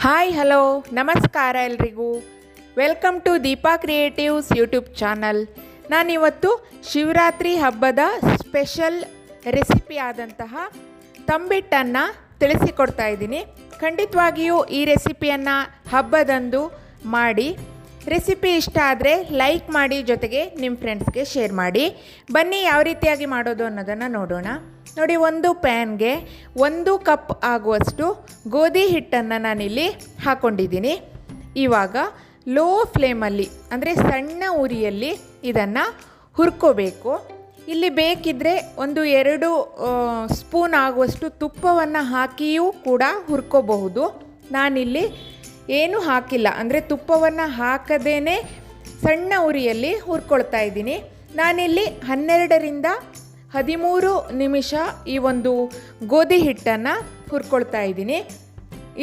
Hi hello ನಮಸ್ಕಾರ ಎಲ್ರಿಗೂ. Welcome to Deepa Creatives YouTube channel. ನಾನಿವತ್ತು ಶಿವರಾತ್ರಿ ಹಬ್ಬದ ಸ್ಪೆಷಲ್ ರೆಸಿಪಿ ಆದಂತಹ ತಂಬಿಟ್ಟನ್ನು ತಿಳಿಸಿಕೊಡ್ತಾ ಇದ್ದೀನಿ. ಖಂಡಿತವಾಗಿಯೂ ಈ ರೆಸಿಪಿಯನ್ನು ಹಬ್ಬದಂದು ಮಾಡಿ. ರೆಸಿಪಿ ಇಷ್ಟ ಆದರೆ ಲೈಕ್ ಮಾಡಿ, ಜೊತೆಗೆ ನಿಮ್ಮ ಫ್ರೆಂಡ್ಸ್ಗೆ ಶೇರ್ ಮಾಡಿ. ಬನ್ನಿ ಯಾವ ರೀತಿಯಾಗಿ ಮಾಡೋದು ಅನ್ನೋದನ್ನು ನೋಡೋಣ. ನೋಡಿ, ಒಂದು ಪ್ಯಾನ್ಗೆ 1 ಕಪ್ ಆಗುವಷ್ಟು ಗೋಧಿ ಹಿಟ್ಟನ್ನು ನಾನಿಲ್ಲಿ ಹಾಕ್ಕೊಂಡಿದ್ದೀನಿ. ಇವಾಗ ಲೋ ಫ್ಲೇಮಲ್ಲಿ ಅಂದರೆ ಸಣ್ಣ ಉರಿಯಲ್ಲಿ ಇದನ್ನು ಹುರ್ಕೋಬೇಕು. ಇಲ್ಲಿ ಬೇಕಿದ್ದರೆ 1-2 ಸ್ಪೂನ್ ಆಗುವಷ್ಟು ತುಪ್ಪವನ್ನು ಹಾಕಿಯೂ ಕೂಡ ಹುರ್ಕೋಬಹುದು. ನಾನಿಲ್ಲಿ ಏನೂ ಹಾಕಿಲ್ಲ, ಅಂದರೆ ತುಪ್ಪವನ್ನು ಹಾಕದೇ ಸಣ್ಣ ಉರಿಯಲ್ಲಿ ಹುರ್ಕೊಳ್ತಾ ಇದ್ದೀನಿ. ನಾನಿಲ್ಲಿ 12ರಿಂದ 13 ನಿಮಿಷ ಈ ಒಂದು ಗೋಧಿ ಹಿಟ್ಟನ್ನು ಹುರ್ಕೊಳ್ತಾ ಇದ್ದೀನಿ.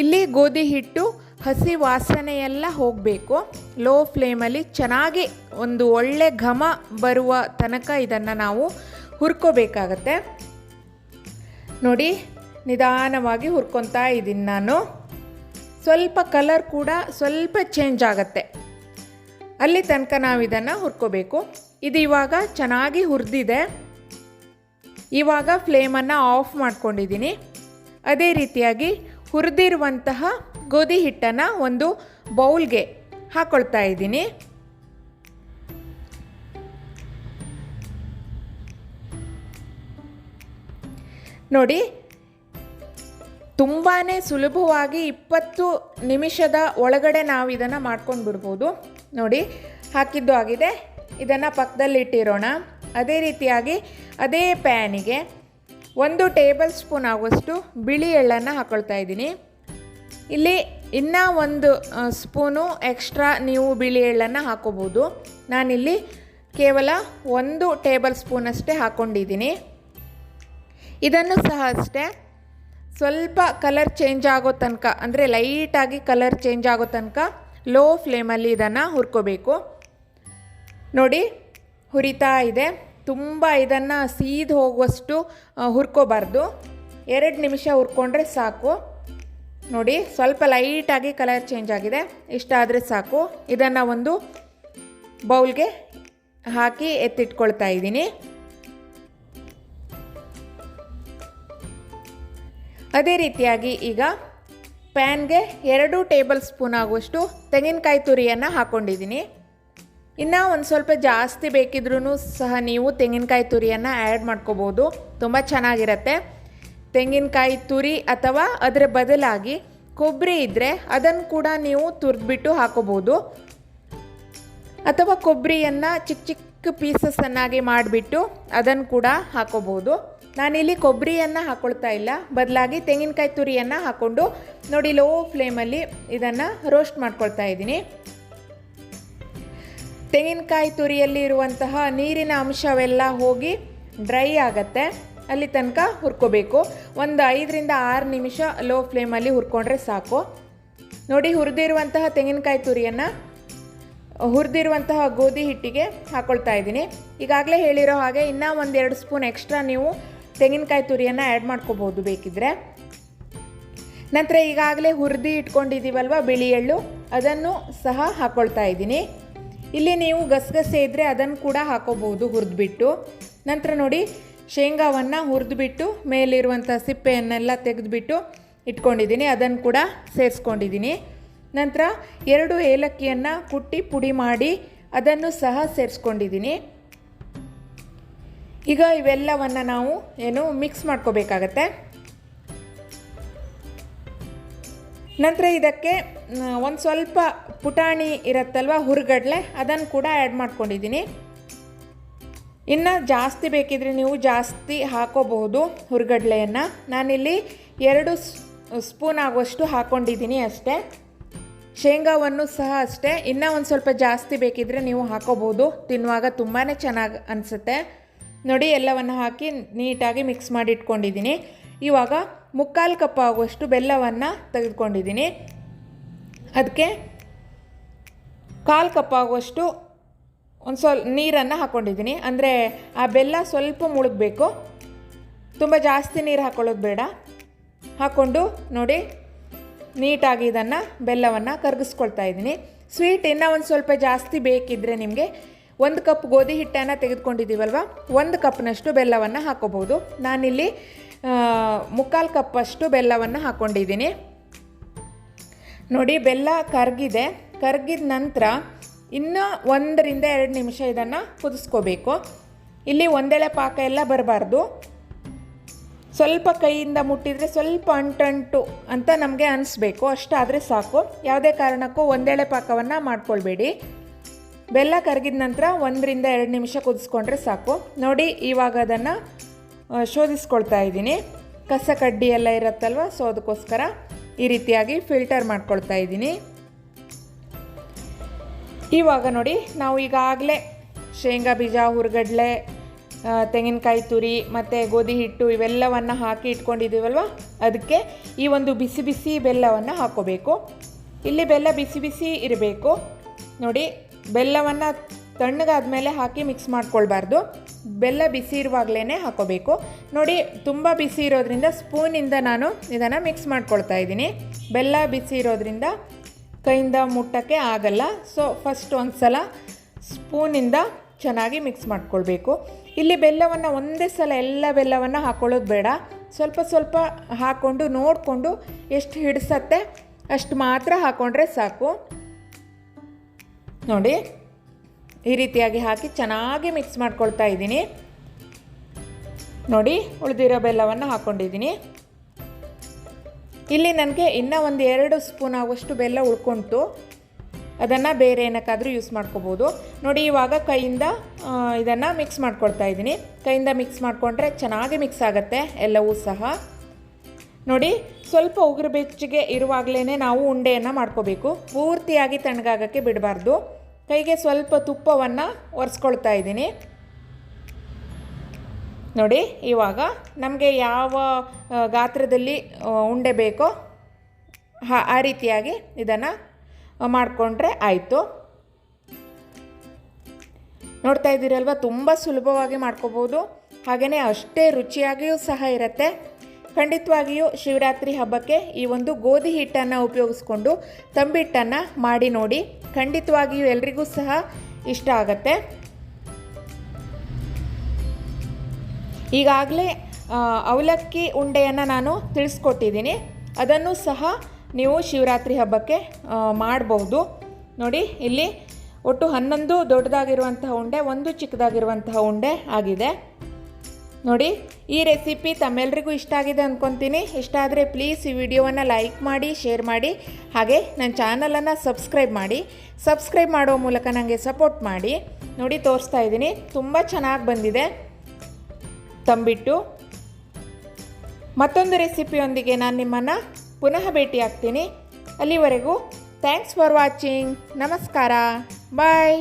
ಇಲ್ಲಿ ಗೋಧಿ ಹಿಟ್ಟು ಹಸಿ ವಾಸನೆಯೆಲ್ಲ ಹೋಗಬೇಕು. ಲೋ ಫ್ಲೇಮಲ್ಲಿ ಚೆನ್ನಾಗಿ ಒಂದು ಒಳ್ಳೆ ಘಮ ಬರುವ ತನಕ ಇದನ್ನು ನಾವು ಹುರ್ಕೋಬೇಕಾಗತ್ತೆ. ನೋಡಿ, ನಿಧಾನವಾಗಿ ಹುರ್ಕೊತಾ ಇದ್ದೀನಿ ನಾನು. ಸ್ವಲ್ಪ ಕಲರ್ ಕೂಡ ಸ್ವಲ್ಪ ಚೇಂಜ್ ಆಗುತ್ತೆ, ಅಲ್ಲಿ ತನಕ ನಾವು ಇದನ್ನು ಹುರ್ಕೋಬೇಕು. ಇದು ಇವಾಗ ಚೆನ್ನಾಗಿ ಹುರಿದಿದೆ. ಇವಾಗ ಫ್ಲೇಮನ್ನು ಆಫ್ ಮಾಡ್ಕೊಂಡಿದ್ದೀನಿ. ಅದೇ ರೀತಿಯಾಗಿ ಹುರಿದಿರುವಂತಹ ಗೋಧಿ ಹಿಟ್ಟನ್ನು ಒಂದು ಬೌಲ್ಗೆ ಹಾಕ್ಕೊಳ್ತಾ ಇದ್ದೀನಿ. ನೋಡಿ, ತುಂಬಾ ಸುಲಭವಾಗಿ 20 ನಿಮಿಷದ ಒಳಗಡೆ ನಾವು ಇದನ್ನು ಮಾಡ್ಕೊಂಡು ಬಿಡ್ಬೋದು. ನೋಡಿ, ಹಾಕಿದ್ದು ಆಗಿದೆ. ಇದನ್ನು ಪಕ್ಕದಲ್ಲಿ ಇಟ್ಟಿರೋಣ. ಅದೇ ರೀತಿಯಾಗಿ ಅದೇ ಪ್ಯಾನಿಗೆ 1 ಟೇಬಲ್ ಸ್ಪೂನ್ ಆಗುವಷ್ಟು ಬಿಳಿ ಎಳ್ಳನ್ನು ಹಾಕ್ಕೊಳ್ತಾ ಇದ್ದೀನಿ. ಇಲ್ಲಿ ಇನ್ನೂ 1 ಸ್ಪೂನು ಎಕ್ಸ್ಟ್ರಾ ನೀವು ಬಿಳಿ ಎಳ್ಳನ್ನು ಹಾಕೋಬೋದು. ನಾನಿಲ್ಲಿ ಕೇವಲ 1 ಟೇಬಲ್ ಸ್ಪೂನಷ್ಟೇ ಹಾಕ್ಕೊಂಡಿದ್ದೀನಿ. ಇದನ್ನು ಸಹ ಅಷ್ಟೇ ಸ್ವಲ್ಪ ಕಲರ್ ಚೇಂಜ್ ಆಗೋ ತನಕ, ಅಂದರೆ ಲೈಟಾಗಿ ಕಲರ್ ಚೇಂಜ್ ಆಗೋ ತನಕ ಲೋ ಫ್ಲೇಮಲ್ಲಿ ಇದನ್ನು ಹುರ್ಕೋಬೇಕು. ನೋಡಿ, ಹುರಿತಾ ಇದೆ. ತುಂಬ ಇದನ್ನು ಸೀದು ಹೋಗುವಷ್ಟು ಹುರ್ಕೋಬಾರ್ದು. 2 ನಿಮಿಷ ಹುರ್ಕೊಂಡ್ರೆ ಸಾಕು. ನೋಡಿ, ಸ್ವಲ್ಪ ಲೈಟಾಗಿ ಕಲರ್ ಚೇಂಜ್ ಆಗಿದೆ. ಇಷ್ಟ ಆದರೆ ಸಾಕು. ಇದನ್ನು ಒಂದು ಬೌಲ್ಗೆ ಹಾಕಿ ಎತ್ತಿಟ್ಕೊಳ್ತಾ ಇದ್ದೀನಿ. ಅದೇ ರೀತಿಯಾಗಿ ಈಗ ಪ್ಯಾನ್ಗೆ 2 ಟೇಬಲ್ ಸ್ಪೂನ್ ಆಗುವಷ್ಟು ತೆಂಗಿನಕಾಯಿ ತುರಿಯನ್ನು ಹಾಕ್ಕೊಂಡಿದ್ದೀನಿ. ಇನ್ನು ಒಂದು ಸ್ವಲ್ಪ ಜಾಸ್ತಿ ಬೇಕಿದ್ರೂ ಸಹ ನೀವು ತೆಂಗಿನಕಾಯಿ ತುರಿಯನ್ನು ಆ್ಯಡ್ ಮಾಡ್ಕೋಬೋದು. ತುಂಬ ಚೆನ್ನಾಗಿರುತ್ತೆ. ತೆಂಗಿನಕಾಯಿ ತುರಿ ಅಥವಾ ಅದರ ಬದಲಾಗಿ ಕೊಬ್ಬರಿ ಇದ್ದರೆ ಅದನ್ನು ಕೂಡ ನೀವು ತುರಿದ್ಬಿಟ್ಟು ಹಾಕೋಬೋದು, ಅಥವಾ ಕೊಬ್ಬರಿಯನ್ನು ಚಿಕ್ಕ ಚಿಕ್ಕ ಪೀಸಸ್ಸನ್ನಾಗಿ ಮಾಡಿಬಿಟ್ಟು ಅದನ್ನು ಕೂಡ ಹಾಕೋಬೋದು. ನಾನಿಲ್ಲಿ ಕೊಬ್ಬರಿಯನ್ನು ಹಾಕ್ಕೊಳ್ತಾ ಇಲ್ಲ, ಬದಲಾಗಿ ತೆಂಗಿನಕಾಯಿ ತುರಿಯನ್ನು ಹಾಕ್ಕೊಂಡು ನೋಡಿ ಲೋ ಫ್ಲೇಮಲ್ಲಿ ಇದನ್ನು ರೋಸ್ಟ್ ಮಾಡ್ಕೊಳ್ತಾ ಇದ್ದೀನಿ. ತೆಂಗಿನಕಾಯಿ ತುರಿಯಲ್ಲಿ ಇರುವಂತಹ ನೀರಿನ ಅಂಶವೆಲ್ಲ ಹೋಗಿ ಡ್ರೈ ಆಗುತ್ತೆ, ಅಲ್ಲಿ ತನಕ ಹುರ್ಕೋಬೇಕು. ಒಂದು 5ರಿಂದ 6 ನಿಮಿಷ ಲೋ ಫ್ಲೇಮಲ್ಲಿ ಹುರ್ಕೊಂಡ್ರೆ ಸಾಕು. ನೋಡಿ, ಹುರಿದಿರುವಂತಹ ತೆಂಗಿನಕಾಯಿ ತುರಿಯನ್ನು ಹುರಿದಿರುವಂತಹ ಗೋಧಿ ಹಿಟ್ಟಿಗೆ ಹಾಕ್ಕೊಳ್ತಾ ಇದ್ದೀನಿ. ಈಗಾಗಲೇ ಹೇಳಿರೋ ಹಾಗೆ ಇನ್ನೂ 1-2 ಸ್ಪೂನ್ ಎಕ್ಸ್ಟ್ರಾ ನೀವು ತೆಂಗಿನಕಾಯಿ ತುರಿಯನ್ನು ಆ್ಯಡ್ ಮಾಡ್ಕೋಬೋದು ಬೇಕಿದ್ದರೆ. ನಂತರ ಈಗಾಗಲೇ ಹುರಿದು ಇಟ್ಕೊಂಡಿದ್ದೀವಲ್ವ ಬಿಳಿ ಎಳ್ಳು, ಅದನ್ನು ಸಹ ಹಾಕ್ಕೊಳ್ತಾ ಇದ್ದೀನಿ. ಇಲ್ಲಿ ನೀವು ಗಸಗಸೆ ಇದ್ದರೆ ಅದನ್ನು ಕೂಡ ಹಾಕೋಬಹುದು ಹುರಿದ್ಬಿಟ್ಟು. ನಂತರ ನೋಡಿ, ಶೇಂಗಾವನ್ನು ಹುರಿದ್ಬಿಟ್ಟು ಮೇಲಿರುವಂಥ ಸಿಪ್ಪೆಯನ್ನೆಲ್ಲ ತೆಗೆದುಬಿಟ್ಟು ಇಟ್ಕೊಂಡಿದ್ದೀನಿ, ಅದನ್ನು ಕೂಡ ಸೇರಿಸ್ಕೊಂಡಿದ್ದೀನಿ. ನಂತರ 2 ಏಲಕ್ಕಿಯನ್ನು ಕುಟ್ಟಿ ಪುಡಿ ಮಾಡಿ ಅದನ್ನು ಸಹ ಸೇರಿಸ್ಕೊಂಡಿದ್ದೀನಿ. ಈಗ ಇವೆಲ್ಲವನ್ನು ನಾವು ಮಿಕ್ಸ್ ಮಾಡ್ಕೋಬೇಕಾಗತ್ತೆ. ನಂತರ ಇದಕ್ಕೆ ಒಂದು ಸ್ವಲ್ಪ ಪುಟಾಣಿ ಇರುತ್ತಲ್ವ, ಹುರ್ಗಡ್ಲೆ, ಅದನ್ನು ಕೂಡ ಆ್ಯಡ್ ಮಾಡ್ಕೊಂಡಿದ್ದೀನಿ. ಇನ್ನು ಜಾಸ್ತಿ ಬೇಕಿದ್ರೆ ನೀವು ಜಾಸ್ತಿ ಹಾಕೋಬಹುದು ಹುರ್ಗಡ್ಲೆಯನ್ನು. ನಾನಿಲ್ಲಿ 2 ಸ್ಪೂನ್ ಆಗುವಷ್ಟು ಹಾಕ್ಕೊಂಡಿದ್ದೀನಿ ಅಷ್ಟೇ. ಶೇಂಗಾವನ್ನು ಸಹ ಅಷ್ಟೇ, ಇನ್ನೂ ಒಂದು ಸ್ವಲ್ಪ ಜಾಸ್ತಿ ಬೇಕಿದ್ದರೆ ನೀವು ಹಾಕೋಬಹುದು. ತಿನ್ನುವಾಗ ತುಂಬಾ ಚೆನ್ನಾಗಿ ಅನಿಸುತ್ತೆ. ನೋಡಿ, ಎಲ್ಲವನ್ನು ಹಾಕಿ ನೀಟಾಗಿ ಮಿಕ್ಸ್ ಮಾಡಿ ಇಟ್ಕೊಂಡಿದ್ದೀನಿ. ಇವಾಗ 3/4 ಕಪ್ ಆಗುವಷ್ಟು ಬೆಲ್ಲವನ್ನು ತೆಗೆದುಕೊಂಡಿದ್ದೀನಿ. ಅದಕ್ಕೆ 1/4 ಕಪ್ ಆಗುವಷ್ಟು ಒಂದು ಸ್ವಲ್ಪ ನೀರನ್ನು ಹಾಕ್ಕೊಂಡಿದ್ದೀನಿ. ಅಂದರೆ ಆ ಬೆಲ್ಲ ಸ್ವಲ್ಪ ಮುಳುಗಬೇಕು, ತುಂಬ ಜಾಸ್ತಿ ನೀರು ಹಾಕ್ಕೊಳ್ಳೋದು ಬೇಡ. ಹಾಕ್ಕೊಂಡು ನೋಡಿ ನೀಟಾಗಿ ಇದನ್ನು ಬೆಲ್ಲವನ್ನು ಕರಗಿಸ್ಕೊಳ್ತಾ ಇದ್ದೀನಿ. ಸ್ವೀಟ್ ಇನ್ನೂ ಒಂದು ಸ್ವಲ್ಪ ಜಾಸ್ತಿ ಬೇಕಿದ್ದರೆ ನಿಮಗೆ 1 ಕಪ್ ಗೋಧಿ ಹಿಟ್ಟನ್ನು ತೆಗೆದುಕೊಂಡಿದ್ದೀವಲ್ವ, 1 ಕಪ್ನಷ್ಟು ಬೆಲ್ಲವನ್ನು ಹಾಕೋಬೋದು. ನಾನಿಲ್ಲಿ 3/4 ಕಪ್ಪಷ್ಟು ಬೆಲ್ಲವನ್ನು ಹಾಕ್ಕೊಂಡಿದ್ದೀನಿ. ನೋಡಿ, ಬೆಲ್ಲ ಕರಗಿದ ನಂತರ ಇನ್ನೂ 1 ರಿಂದ 2 ನಿಮಿಷ ಇದನ್ನು ಕುದಿಸ್ಕೋಬೇಕು. ಇಲ್ಲಿ ಒಂದೆಳೆ ಪಾಕ ಎಲ್ಲ ಬರಬಾರ್ದು. ಸ್ವಲ್ಪ ಕೈಯಿಂದ ಮುಟ್ಟಿದರೆ ಸ್ವಲ್ಪ ಅಂಟು ಅಂತ ನಮಗೆ ಅನಿಸ್ಬೇಕು, ಅಷ್ಟಾದರೆ ಸಾಕು. ಯಾವುದೇ ಕಾರಣಕ್ಕೂ ಒಂದೆಳೆ ಪಾಕವನ್ನು ಮಾಡ್ಕೊಳ್ಬೇಡಿ. ಬೆಲ್ಲ ಕರಗಿದ ನಂತರ 1 ರಿಂದ 2 ನಿಮಿಷ ಕುದಿಸ್ಕೊಂಡ್ರೆ ಸಾಕು. ನೋಡಿ, ಇವಾಗ ಅದನ್ನು ಶೋಧಿಸ್ಕೊಳ್ತಾ ಇದ್ದೀನಿ. ಕಸ ಕಡ್ಡಿ ಎಲ್ಲ ಇರುತ್ತಲ್ವ, ಸೊ ಅದಕ್ಕೋಸ್ಕರ ಈ ರೀತಿಯಾಗಿ ಫಿಲ್ಟರ್ ಮಾಡ್ಕೊಳ್ತಾ ಇದ್ದೀನಿ. ಇವಾಗ ನೋಡಿ, ನಾವು ಈಗಾಗಲೇ ಶೇಂಗಾ ಬೀಜ, ಹುರ್ಗಡ್ಲೆ, ತೆಂಗಿನಕಾಯಿ ತುರಿ ಮತ್ತು ಗೋಧಿ ಹಿಟ್ಟು ಇವೆಲ್ಲವನ್ನು ಹಾಕಿ ಇಟ್ಕೊಂಡಿದ್ದೀವಲ್ವ, ಅದಕ್ಕೆ ಈ ಒಂದು ಬಿಸಿ ಬಿಸಿ ಬೆಲ್ಲವನ್ನು ಹಾಕ್ಕೋಬೇಕು. ಇಲ್ಲಿ ಬೆಲ್ಲ ಬಿಸಿ ಬಿಸಿ ಇರಬೇಕು. ನೋಡಿ, ಬೆಲ್ಲವನ್ನು ತಣ್ಣಗಾದ ಮೇಲೆ ಹಾಕಿ ಮಿಕ್ಸ್ ಮಾಡ್ಕೊಳ್ಬಾರ್ದು. ಬೆಲ್ಲ ಬಿಸಿ ಇರುವಾಗಲೇ ಹಾಕ್ಕೋಬೇಕು. ನೋಡಿ, ತುಂಬ ಬಿಸಿ ಇರೋದ್ರಿಂದ ಸ್ಪೂನಿಂದ ನಾನು ಇದನ್ನು ಮಿಕ್ಸ್ ಮಾಡ್ಕೊಳ್ತಾ ಇದ್ದೀನಿ. ಬೆಲ್ಲ ಬಿಸಿ ಇರೋದ್ರಿಂದ ಕೈಯಿಂದ ಮುಟ್ಟಕ್ಕೆ ಆಗಲ್ಲ. ಸೊ ಫಸ್ಟ್ ಒಂದು ಸಲ ಸ್ಪೂನಿಂದ ಚೆನ್ನಾಗಿ ಮಿಕ್ಸ್ ಮಾಡ್ಕೊಳ್ಬೇಕು. ಇಲ್ಲಿ ಬೆಲ್ಲವನ್ನು ಒಂದೇ ಸಲ ಎಲ್ಲ ಬೆಲ್ಲವನ್ನು ಹಾಕ್ಕೊಳ್ಳೋದು ಬೇಡ. ಸ್ವಲ್ಪ ಸ್ವಲ್ಪ ಹಾಕ್ಕೊಂಡು ನೋಡಿಕೊಂಡು ಎಷ್ಟು ಹಿಡಿಸತ್ತೆ ಅಷ್ಟು ಮಾತ್ರ ಹಾಕ್ಕೊಂಡ್ರೆ ಸಾಕು. ನೋಡಿ, ಈ ರೀತಿಯಾಗಿ ಹಾಕಿ ಚೆನ್ನಾಗಿ ಮಿಕ್ಸ್ ಮಾಡ್ಕೊಳ್ತಾ ಇದ್ದೀನಿ. ನೋಡಿ, ಉಳಿದಿರೋ ಬೆಲ್ಲವನ್ನು ಹಾಕ್ಕೊಂಡಿದ್ದೀನಿ. ಇಲ್ಲಿ ನನಗೆ ಇನ್ನೂ 1-2 ಸ್ಪೂನ್ ಆಗುವಷ್ಟು ಬೆಲ್ಲ ಉಳ್ಕೊಂತು. ಅದನ್ನು ಬೇರೆ ಏನಕ್ಕಾದರೂ ಯೂಸ್ ಮಾಡ್ಕೋಬೋದು. ನೋಡಿ, ಇವಾಗ ಕೈಯಿಂದ ಇದನ್ನು ಮಿಕ್ಸ್ ಮಾಡ್ಕೊಳ್ತಾ ಇದ್ದೀನಿ. ಕೈಯಿಂದ ಮಿಕ್ಸ್ ಮಾಡಿಕೊಂಡ್ರೆ ಚೆನ್ನಾಗಿ ಮಿಕ್ಸ್ ಆಗುತ್ತೆ ಎಲ್ಲವೂ ಸಹ. ನೋಡಿ, ಸ್ವಲ್ಪ ಉಗುರು ಬೆಚ್ಚಗೆ ಇರುವಾಗಲೇ ನಾವು ಉಂಡೆಯನ್ನು ಮಾಡ್ಕೋಬೇಕು. ಪೂರ್ತಿಯಾಗಿ ತಣ್ಣಗಾಗೋಕ್ಕೆ ಬಿಡಬಾರ್ದು. ಕೈಗೆ ಸ್ವಲ್ಪ ತುಪ್ಪವನ್ನು ಒರೆಸ್ಕೊಳ್ತಾ ಇದ್ದೀನಿ. ನೋಡಿ, ಇವಾಗ ನಮಗೆ ಯಾವ ಗಾತ್ರದಲ್ಲಿ ಉಂಡೆ ಬೇಕೋ ಆ ರೀತಿಯಾಗಿ ಇದನ್ನು ಮಾಡಿಕೊಂಡ್ರೆ ಆಯಿತು. ನೋಡ್ತಾ ಇದ್ದೀರಲ್ವ, ತುಂಬ ಸುಲಭವಾಗಿ ಮಾಡ್ಕೋಬೋದು. ಹಾಗೆಯೇ ಅಷ್ಟೇ ರುಚಿಯಾಗಿಯೂ ಸಹ ಇರುತ್ತೆ. ಖಂಡಿತವಾಗಿಯೂ ಶಿವರಾತ್ರಿ ಹಬ್ಬಕ್ಕೆ ಈ ಒಂದು ಗೋಧಿ ಹಿಟ್ಟನ್ನು ಉಪಯೋಗಿಸ್ಕೊಂಡು ತಂಬಿಟ್ಟನ್ನು ಮಾಡಿ ನೋಡಿ. ಖಂಡಿತವಾಗಿಯೂ ಎಲ್ರಿಗೂ ಸಹ ಇಷ್ಟ ಆಗುತ್ತೆ. ಈಗಾಗಲೇ ಅವಲಕ್ಕಿ ಉಂಡೆಯನ್ನು ನಾನು ತಿಳಿಸ್ಕೊಟ್ಟಿದ್ದೀನಿ. ಅದನ್ನು ಸಹ ನೀವು ಶಿವರಾತ್ರಿ ಹಬ್ಬಕ್ಕೆ ಮಾಡಬಹುದು. ನೋಡಿ, ಇಲ್ಲಿ ಒಟ್ಟು 11 ದೊಡ್ಡದಾಗಿರುವಂತಹ ಉಂಡೆ, 1 ಚಿಕ್ಕದಾಗಿರುವಂತಹ ಉಂಡೆ ಆಗಿದೆ. ನೋಡಿ, ಈ ರೆಸಿಪಿ ತಮ್ಮೆಲ್ಲರಿಗೂ ಇಷ್ಟ ಆಗಿದೆ ಅಂದ್ಕೊತೀನಿ. ಇಷ್ಟ ಆದರೆ ಪ್ಲೀಸ್ ಈ ವಿಡಿಯೋವನ್ನು ಲೈಕ್ ಮಾಡಿ, ಶೇರ್ ಮಾಡಿ, ಹಾಗೆ ನನ್ನ ಚಾನಲನ್ನು ಸಬ್ಸ್ಕ್ರೈಬ್ ಮಾಡಿ. ಸಬ್ಸ್ಕ್ರೈಬ್ ಮಾಡೋ ಮೂಲಕ ನನಗೆ ಸಪೋರ್ಟ್ ಮಾಡಿ. ನೋಡಿ, ತೋರಿಸ್ತಾ ಇದ್ದೀನಿ, ತುಂಬ ಚೆನ್ನಾಗಿ ಬಂದಿದೆ ತಂಬಿಟ್ಟು. ಮತ್ತೊಂದು ರೆಸಿಪಿಯೊಂದಿಗೆ ನಾನು ನಿಮ್ಮನ್ನು ಪುನಃ ಭೇಟಿ ಆಗ್ತೀನಿ. ಅಲ್ಲಿವರೆಗೂ ಥ್ಯಾಂಕ್ಸ್ ಫಾರ್ ವಾಚಿಂಗ್. ನಮಸ್ಕಾರ. ಬಾಯ್.